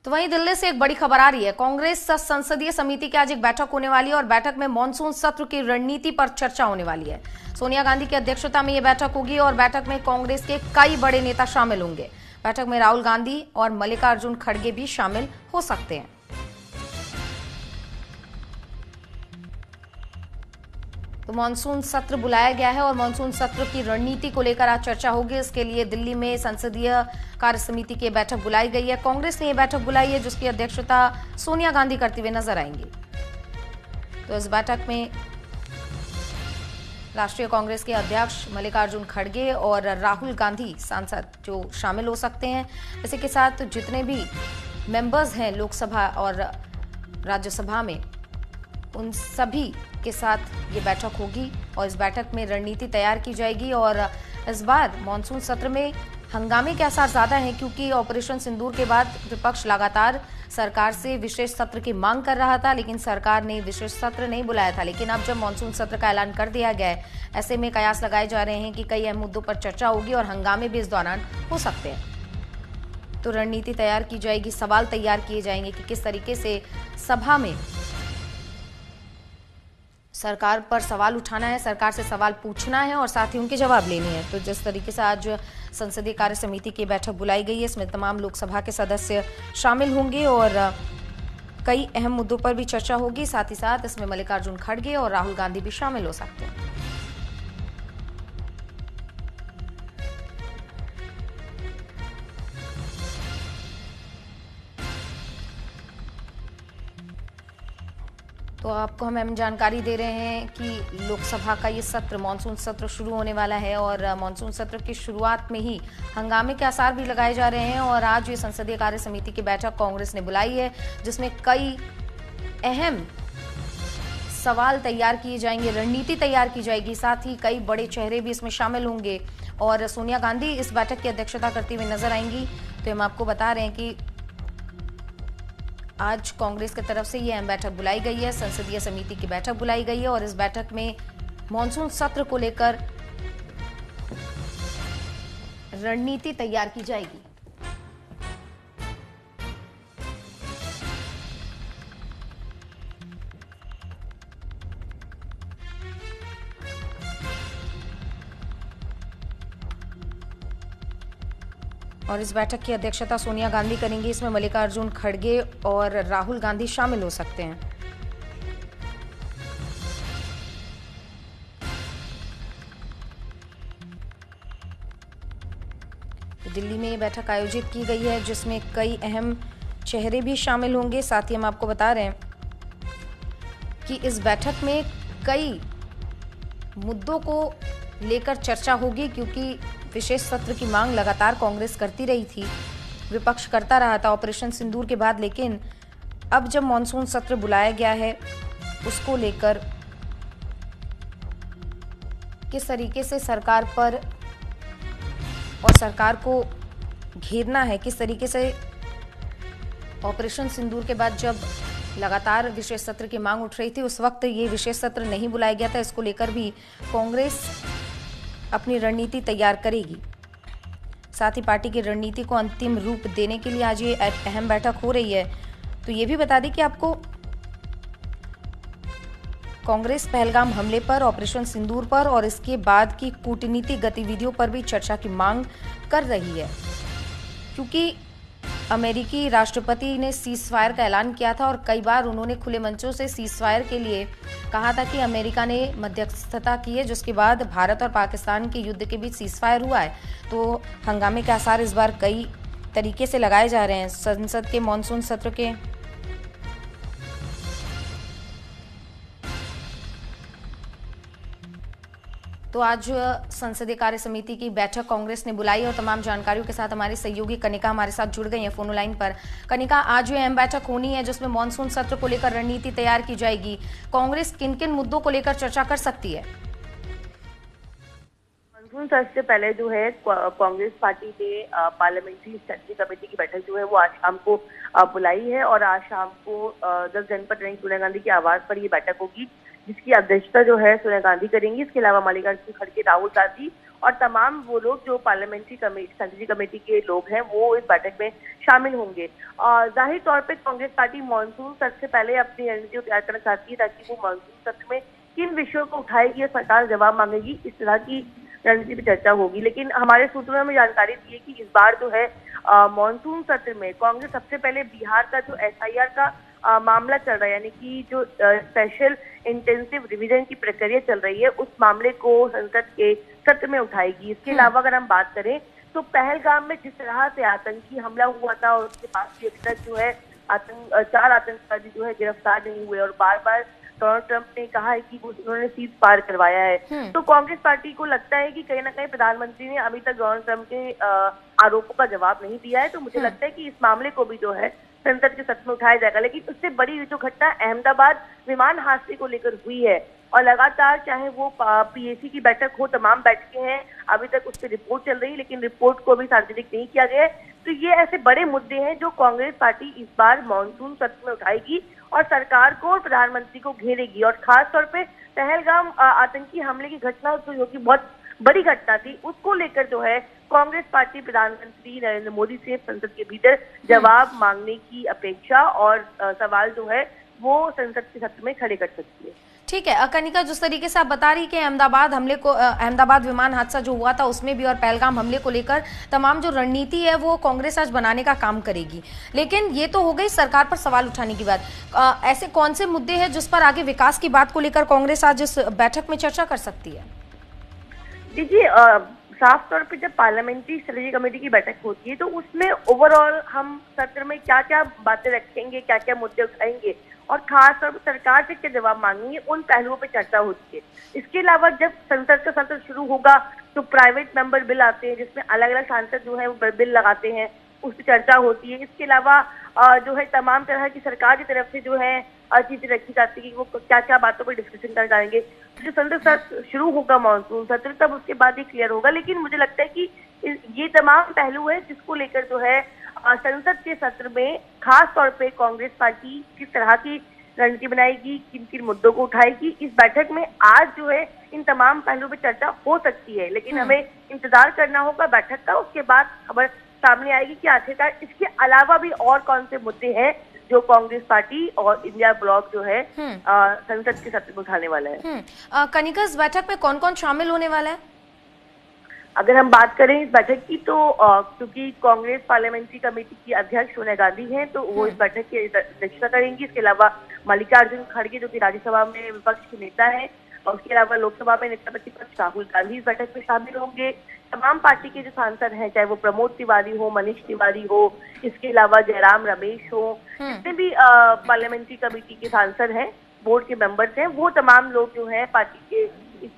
तो वहीं दिल्ली से एक बड़ी खबर आ रही है। कांग्रेस संसदीय समिति की आज एक बैठक होने वाली है और बैठक में मॉनसून सत्र की रणनीति पर चर्चा होने वाली है। सोनिया गांधी की अध्यक्षता में यह बैठक होगी और बैठक में कांग्रेस के कई बड़े नेता शामिल होंगे। बैठक में राहुल गांधी और मल्लिकार्जुन खड़गे भी शामिल हो सकते हैं। तो मानसून सत्र बुलाया गया है और मानसून सत्र की रणनीति को लेकर आज चर्चा होगी। इसके लिए दिल्ली में संसदीय कार्य समिति की बैठक बुलाई गई है। कांग्रेस ने यह बैठक बुलाई है जिसकी अध्यक्षता सोनिया गांधी करते हुए नजर आएंगी। तो इस बैठक में राष्ट्रीय कांग्रेस के अध्यक्ष मल्लिकार्जुन खड़गे और राहुल गांधी सांसद जो शामिल हो सकते हैं। इसी के साथ जितने भी मेंबर्स हैं लोकसभा और राज्यसभा में, उन सभी के साथ ये बैठक होगी और इस बैठक में रणनीति तैयार की जाएगी। और इस बार मानसून सत्र में हंगामे के आसार ज्यादा हैं क्योंकि ऑपरेशन सिंदूर के बाद विपक्ष लगातार सरकार से विशेष सत्र की मांग कर रहा था, लेकिन सरकार ने विशेष सत्र नहीं बुलाया था। लेकिन अब जब मानसून सत्र का ऐलान कर दिया गया है, ऐसे में कयास लगाए जा रहे हैं कि कई अहम मुद्दों पर चर्चा होगी और हंगामे भी इस दौरान हो सकते हैं। तो रणनीति तैयार की जाएगी, सवाल तैयार किए जाएंगे कि किस तरीके से सभा में सरकार पर सवाल उठाना है, सरकार से सवाल पूछना है और साथ ही उनके जवाब लेने हैं। तो जिस तरीके से आज संसदीय कार्य समिति की बैठक बुलाई गई है, इसमें तमाम लोकसभा के सदस्य शामिल होंगे और कई अहम मुद्दों पर भी चर्चा होगी। साथ ही साथ इसमें मल्लिकार्जुन खड़गे और राहुल गांधी भी शामिल हो सकते हैं। तो आपको हम जानकारी दे रहे हैं कि लोकसभा का ये सत्र, मानसून सत्र शुरू होने वाला है और मानसून सत्र की शुरुआत में ही हंगामे के आसार भी लगाए जा रहे हैं। और आज ये संसदीय कार्य समिति की बैठक कांग्रेस ने बुलाई है जिसमें कई अहम सवाल तैयार किए जाएंगे, रणनीति तैयार की जाएगी, साथ ही कई बड़े चेहरे भी इसमें शामिल होंगे और सोनिया गांधी इस बैठक की अध्यक्षता करते हुए नजर आएंगी। तो हम आपको बता रहे हैं कि आज कांग्रेस की तरफ से यह अहम बैठक बुलाई गई है, संसदीय समिति की बैठक बुलाई गई है और इस बैठक में मानसून सत्र को लेकर रणनीति तैयार की जाएगी। और इस बैठक की अध्यक्षता सोनिया गांधी करेंगी। इसमें मल्लिकार्जुन खड़गे और राहुल गांधी शामिल हो सकते हैं। तो दिल्ली में ये बैठक आयोजित की गई है जिसमें कई अहम चेहरे भी शामिल होंगे। साथ ही हम आपको बता रहे हैं कि इस बैठक में कई मुद्दों को लेकर चर्चा होगी क्योंकि विशेष सत्र की मांग लगातार कांग्रेस करती रही थी, विपक्ष करता रहा था ऑपरेशन सिंदूर के बाद। लेकिन अब जब मानसून सत्र बुलाया गया है, उसको लेकर किस तरीके से सरकार पर और सरकार को घेरना है, किस तरीके से ऑपरेशन सिंदूर के बाद जब लगातार विशेष सत्र की मांग उठ रही थी, उस वक्त ये विशेष सत्र नहीं बुलाया गया था। इसको लेकर भी कांग्रेस अपनी रणनीति तैयार करेगी। साथ ही पार्टी की रणनीति को अंतिम रूप देने के लिए आज ये अहम बैठक हो रही है। तो ये भी बता दें कि आपको कांग्रेस पहलगाम हमले पर, ऑपरेशन सिंदूर पर और इसके बाद की कूटनीतिक गतिविधियों पर भी चर्चा की मांग कर रही है क्योंकि अमेरिकी राष्ट्रपति ने सीज फायर का ऐलान किया था और कई बार उन्होंने खुले मंचों से सीज फायर के लिए कहा था कि अमेरिका ने मध्यस्थता की है, जिसके बाद भारत और पाकिस्तान के युद्ध के बीच सीज फायर हुआ है। तो हंगामे के आसार इस बार कई तरीके से लगाए जा रहे हैं संसद के मानसून सत्र के। तो आज संसदीय कार्य समिति की बैठक कांग्रेस ने बुलाई और तमाम जानकारियों के साथ हमारी सहयोगी कनिका हमारे साथ जुड़ गई है फोन लाइन पर। कनिका, आज ये अहम बैठक होनी है जिसमें मानसून सत्र को लेकर रणनीति तैयार की जाएगी। कांग्रेस किन किन मुद्दों को लेकर चर्चा कर सकती है? मानसून सत्र से पहले जो है कांग्रेस पार्टी ने पार्लियामेंट्री स्टडी कमेटी की बैठक जो है वो आज शाम को बुलाई है और आज शाम को 10 जनपद रैंक सोनिया गांधी के आवास पर ये बैठक होगी। जिसकी अध्यक्षता जो है सोनिया गांधी करेंगी। इसके अलावा मल्लिकार्जुन खड़गे, राहुल गांधी और तमाम वो लोग जो पार्लियामेंट्री स्ट्रेटेजी कमेटी के लोग हैं वो इस बैठक में शामिल होंगे। और जाहिर तौर पे कांग्रेस पार्टी मानसून सत्र से पहले अपनी रणनीति तैयार करना चाहती है ताकि वो मानसून सत्र में किन विषयों को उठाएगी और सरकार जवाब मांगेगी, इस तरह की रणनीति पर चर्चा होगी। लेकिन हमारे सूत्रों में जानकारी दी है कि इस बार जो है मानसून सत्र में कांग्रेस सबसे पहले बिहार का जो एसआईआर का मामला चल रहा है, यानी कि जो स्पेशल इंटेंसिव रिवीजन की प्रक्रिया चल रही है, उस मामले को संसद के सत्र में उठाएगी। इसके अलावा अगर हम बात करें तो पहलगाम में जिस तरह से आतंकी हमला हुआ था और उसके बाद भी अभी तक जो है 4 आतंकवादी जो है गिरफ्तार नहीं हुए और बार बार डोनाल्ड ट्रंप ने कहा है कि उन्होंने सीज पार करवाया है। तो कांग्रेस पार्टी को लगता है कि कहीं ना कहीं प्रधानमंत्री ने अभी तक डोनाल्ड ट्रंप के आरोपों का जवाब नहीं दिया है। तो मुझे लगता है कि इस मामले को भी जो है संसद के सत्र में उठाया जाएगा। लेकिन उससे बड़ी जो घटना अहमदाबाद विमान हादसे को लेकर हुई है और लगातार चाहे वो पीएसी की बैठक हो, तमाम बैठकें हैं, अभी तक उस पर रिपोर्ट चल रही है लेकिन रिपोर्ट को अभी सार्वजनिक नहीं किया गया है। तो ये ऐसे बड़े मुद्दे हैं जो कांग्रेस पार्टी इस बार मानसून सत्र में उठाएगी और सरकार को और प्रधानमंत्री को घेरेगी। और खास तौर पे पहलगाम आतंकी हमले की घटना जो कि बहुत बड़ी घटना थी, उसको लेकर जो है कांग्रेस पार्टी प्रधानमंत्री नरेंद्र मोदी से संसद के भीतर जवाब मांगने की अपेक्षा और सवाल जो है वो संसद के सत्र में खड़े कर सकती है। ठीक है कनिका, जिस तरीके से आप बता रही कि अहमदाबाद विमान हादसा जो हुआ था उसमें भी और पहलगाम हमले को लेकर तमाम जो रणनीति है वो कांग्रेस आज बनाने का काम करेगी, लेकिन ये तो हो गई सरकार पर सवाल उठाने की बात। ऐसे कौन से मुद्दे हैं जिस पर आगे विकास की बात को लेकर कांग्रेस आज इस बैठक में चर्चा कर सकती है? देखिए, साफ तौर पे जब पार्लियामेंट्री स्ट्रेटेजी कमेटी की बैठक होती है तो उसमें ओवरऑल हम सत्र में क्या क्या बातें रखेंगे, क्या क्या मुद्दे उठाएंगे और खास तौर पर सरकार से क्या जवाब मांगेंगे, उन पहलुओं पर चर्चा होती है। इसके अलावा जब संसद का सत्र शुरू होगा तो प्राइवेट मेंबर बिल आते हैं जिसमें अलग अलग सांसद जो है वो बिल लगाते हैं, उस पर चर्चा होती है। इसके अलावा जो है तमाम तरह की सरकार की तरफ से जो है चीजें रखी जाती है कि वो क्या क्या बातों पर डिस्कशन कर जाएंगे। जो संसद सत्र शुरू होगा मानसून सत्र, तब उसके बाद ही क्लियर होगा। लेकिन मुझे लगता है कि ये तमाम पहलू है जिसको लेकर जो है संसद के सत्र में खास तौर पे कांग्रेस पार्टी किस तरह की रणनीति बनाएगी, किन किन मुद्दों को उठाएगी, इस बैठक में आज जो है इन तमाम पहलुओं पर चर्चा हो सकती है। लेकिन हमें इंतजार करना होगा बैठक का, उसके बाद खबर सामने आएगी कि आखिरकार इसके अलावा भी और कौन से मुद्दे हैं जो कांग्रेस पार्टी और इंडिया ब्लॉक जो है संसद के सत्र में उठाने वाला है। कनिका, इस बैठक में कौन कौन शामिल होने वाला है? अगर हम बात करें इस बैठक की तो क्योंकि कांग्रेस पार्लियामेंट्री कमेटी की अध्यक्ष सोनिया गांधी हैं तो वो इस बैठक की अध्यक्षता करेंगी। इसके अलावा मल्लिकार्जुन खड़गे जो कि राज्यसभा में विपक्ष के नेता है और उसके अलावा लोकसभा में नेता प्रतिपक्ष राहुल गांधी इस बैठक में शामिल होंगे। तमाम पार्टी के जो सांसद हैं, चाहे वो प्रमोद तिवारी हो, मनीष तिवारी हो, इसके अलावा जयराम रमेश हो, जितने भी पार्लियामेंट्री कमेटी के सांसद हैं, बोर्ड के मेंबर्स हैं, वो तमाम लोग जो है पार्टी के इस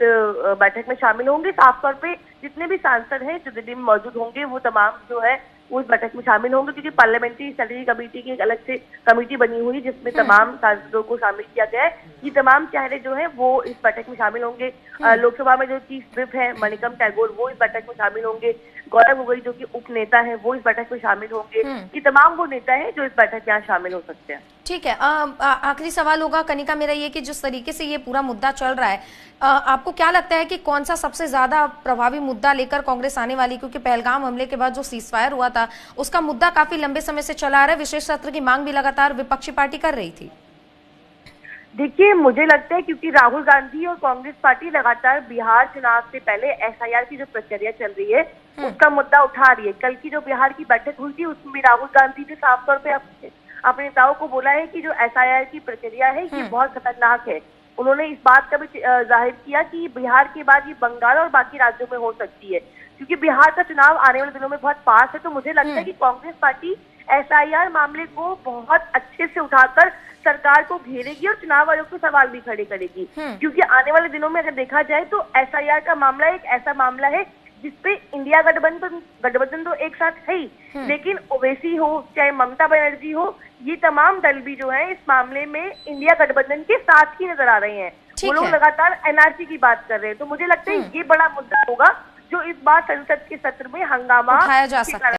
बैठक में शामिल होंगे। साफ तौर पे जितने भी सांसद हैं जो दिल्ली में मौजूद होंगे वो तमाम जो है वो इस बैठक में शामिल होंगे, क्योंकि पार्लियामेंट्री स्ट्रेटेजी कमेटी की एक अलग से कमेटी बनी हुई जिसमें तमाम सांसदों को शामिल किया गया है। ये तमाम चेहरे जो है वो इस बैठक में शामिल होंगे। लोकसभा में जो चीफ व्हिप है मणिकम टैगोर वो इस बैठक में शामिल होंगे। गौरव गोगोई जो कि उप नेता है वो इस बैठक में शामिल होंगे। ये तमाम वो नेता है जो इस बैठक में यहाँ शामिल हो सकते हैं। ठीक है, आखिरी सवाल होगा कनिका मेरा ये कि जिस तरीके से ये पूरा मुद्दा चल रहा है, आपको क्या लगता है कि कौन सा सबसे ज्यादा प्रभावी मुद्दा लेकर कांग्रेस आने वाली? क्योंकि पहलगाम हमले के बाद जो सीजफायर हुआ था उसका मुद्दा काफी लंबे समय से चला आ रहा है, विशेष सत्र की मांग भी लगातार विपक्षी पार्टी कर रही थी। देखिए, मुझे लगता है क्योंकि राहुल गांधी और कांग्रेस पार्टी लगातार बिहार चुनाव से पहले एसआईआर की जो प्रक्रिया चल रही है उसका मुद्दा उठा रही है। कल की जो बिहार की बैठक हुई थी उसमें राहुल गांधी ने साफ तौर पे अपने नेताओं को बोला है कि जो एसआईआर की प्रक्रिया है ये बहुत खतरनाक है। उन्होंने इस बात का भी जाहिर किया कि बिहार के बाद ये बंगाल और बाकी राज्यों में हो सकती है, क्योंकि बिहार का चुनाव आने वाले दिनों में बहुत पास है। तो मुझे लगता है कि कांग्रेस पार्टी एसआईआर मामले को बहुत अच्छे से उठाकर सरकार को घेरेगी और चुनाव आयोग के सवाल भी खड़े करेगी, क्योंकि आने वाले दिनों में अगर देखा जाए तो एसआईआर का मामला एक ऐसा मामला है जिसपे इंडिया गठबंधन तो एक साथ है ही, लेकिन ओवैसी हो चाहे ममता बनर्जी हो, ये तमाम दल भी जो है इस मामले में इंडिया गठबंधन के साथ ही नजर आ रहे हैं। वो लोग लगातार एनआरसी की बात कर रहे हैं। तो मुझे लगता है ये बड़ा मुद्दा होगा जो इस बार संसद के सत्र में हंगामा उठाया जा सकता है।